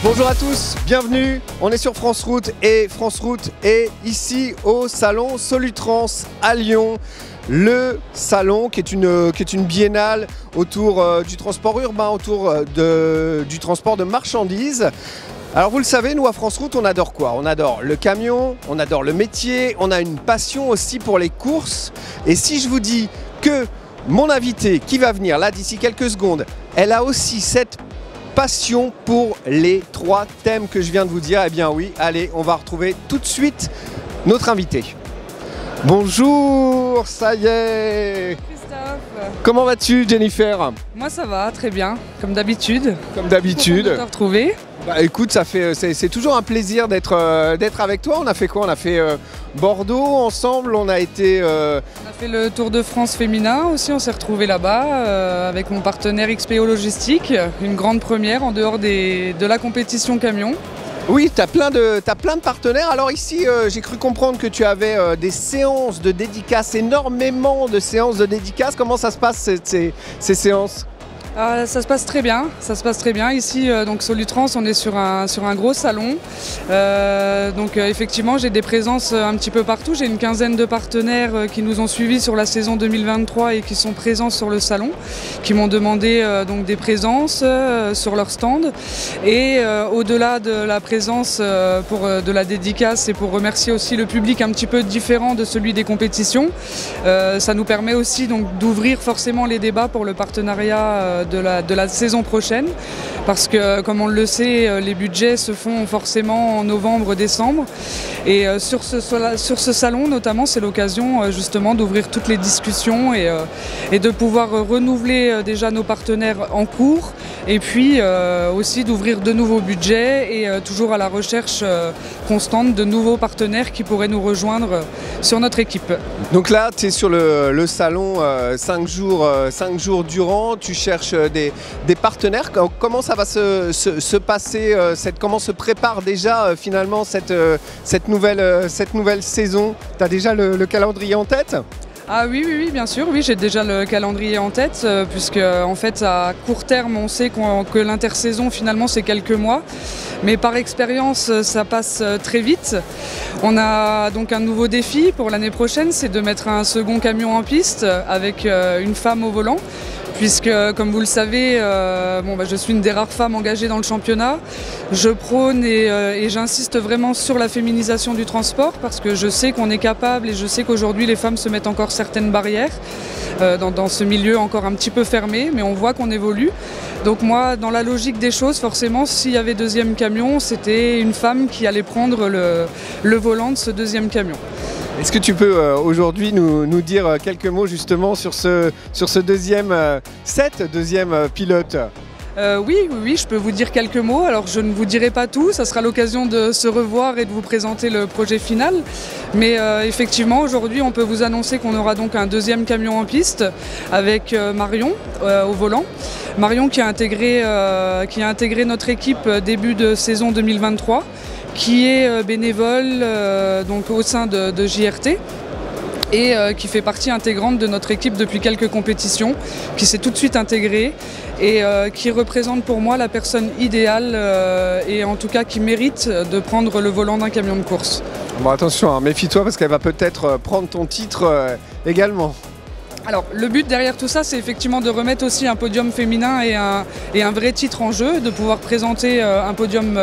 Bonjour à tous, bienvenue, on est sur France Route et France Route est ici au salon Solutrans à Lyon. Le salon qui est une biennale autour du transport urbain, autour du transport de marchandises. Alors vous le savez, nous à France Route on adore quoi? On adore le camion, on adore le métier, on a une passion aussi pour les courses. Et si je vous dis que mon invitée qui va venir là d'ici quelques secondes, elle a aussi cette passion pour les trois thèmes que je viens de vous dire, eh bien oui, allez, on va retrouver tout de suite notre invitée. Bonjour, ça y est. Christophe. Comment vas-tu, Jennifer? Moi ça va, très bien, comme d'habitude. Comme d'habitude. Content de te retrouver. Bah écoute, c'est toujours un plaisir d'être avec toi. On a fait quoi? On a fait Bordeaux ensemble, on a été... On a fait le Tour de France féminin aussi, on s'est retrouvés là-bas avec mon partenaire XPO Logistique, une grande première en dehors de la compétition camion. Oui, tu as plein de partenaires. Alors ici, j'ai cru comprendre que tu avais des séances de dédicaces, énormément de séances de dédicaces. Comment ça se passe ces séances? Ça se passe très bien, ça se passe très bien. Ici, donc Solutrans, on est sur un gros salon. Effectivement, j'ai des présences un petit peu partout. J'ai une quinzaine de partenaires qui nous ont suivis sur la saison 2023 et qui sont présents sur le salon, qui m'ont demandé donc des présences sur leur stand. Et au-delà de la présence de la dédicace et pour remercier aussi le public un petit peu différent de celui des compétitions, ça nous permet aussi donc d'ouvrir forcément les débats pour le partenariat de la saison prochaine, parce que comme on le sait, les budgets se font forcément en novembre-décembre, et sur ce salon notamment c'est l'occasion justement d'ouvrir toutes les discussions et de pouvoir renouveler déjà nos partenaires en cours, et puis aussi d'ouvrir de nouveaux budgets et toujours à la recherche constante de nouveaux partenaires qui pourraient nous rejoindre sur notre équipe. Donc là tu es sur le salon 5 jours durant, tu cherches des partenaires. Comment ça va se passer, comment se prépare déjà finalement cette nouvelle saison? Tu as déjà le calendrier en tête? Ah oui, bien sûr, oui, j'ai déjà le calendrier en tête, puisque en fait à court terme on sait que l'intersaison finalement c'est quelques mois, mais par expérience ça passe très vite. On a donc un nouveau défi pour l'année prochaine, c'est de mettre un second camion en piste avec une femme au volant. Puisque, comme vous le savez, je suis une des rares femmes engagées dans le championnat. Je prône et j'insiste vraiment sur la féminisation du transport, parce que je sais qu'on est capable et je sais qu'aujourd'hui les femmes se mettent encore certaines barrières dans ce milieu encore un petit peu fermé, mais on voit qu'on évolue. Donc moi, dans la logique des choses, forcément, s'il y avait deuxième camion, c'était une femme qui allait prendre le volant de ce deuxième camion. Est-ce que tu peux aujourd'hui nous dire quelques mots justement sur ce deuxième pilote? Oui, je peux vous dire quelques mots. Alors je ne vous dirai pas tout, ça sera l'occasion de se revoir et de vous présenter le projet final. Mais effectivement, aujourd'hui, on peut vous annoncer qu'on aura donc un deuxième camion en piste avec Marion au volant. Marion qui a intégré notre équipe début de saison 2023. Qui est bénévole donc au sein de JRT et qui fait partie intégrante de notre équipe depuis quelques compétitions, qui s'est tout de suite intégrée et qui représente pour moi la personne idéale et en tout cas qui mérite de prendre le volant d'un camion de course. Bon attention, hein, méfie-toi parce qu'elle va peut-être prendre ton titre également. Alors le but derrière tout ça, c'est effectivement de remettre aussi un podium féminin et un vrai titre en jeu, de pouvoir présenter un podium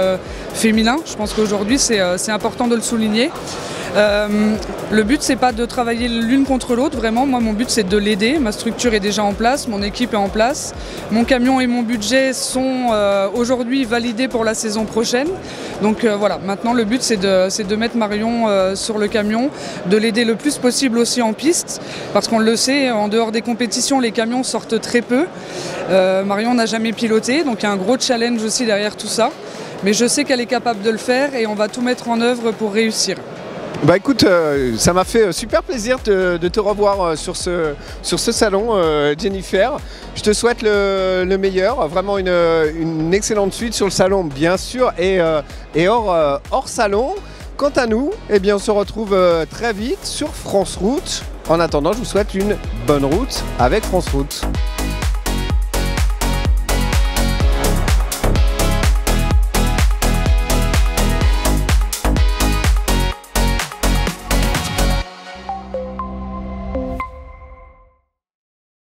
féminin. Je pense qu'aujourd'hui c'est important de le souligner. Le but c'est pas de travailler l'une contre l'autre, vraiment, moi mon but c'est de l'aider, ma structure est déjà en place, mon équipe est en place, mon camion et mon budget sont aujourd'hui validés pour la saison prochaine, donc voilà, maintenant le but c'est de mettre Marion sur le camion, de l'aider le plus possible aussi en piste, parce qu'on le sait, en dehors des compétitions les camions sortent très peu, Marion n'a jamais piloté, donc il y a un gros challenge aussi derrière tout ça, mais je sais qu'elle est capable de le faire et on va tout mettre en œuvre pour réussir. Bah écoute, ça m'a fait super plaisir de te revoir sur ce salon, Jennifer. Je te souhaite le meilleur, vraiment une excellente suite sur le salon bien sûr et hors salon. Quant à nous, eh bien, on se retrouve très vite sur France Route. En attendant, je vous souhaite une bonne route avec France Route.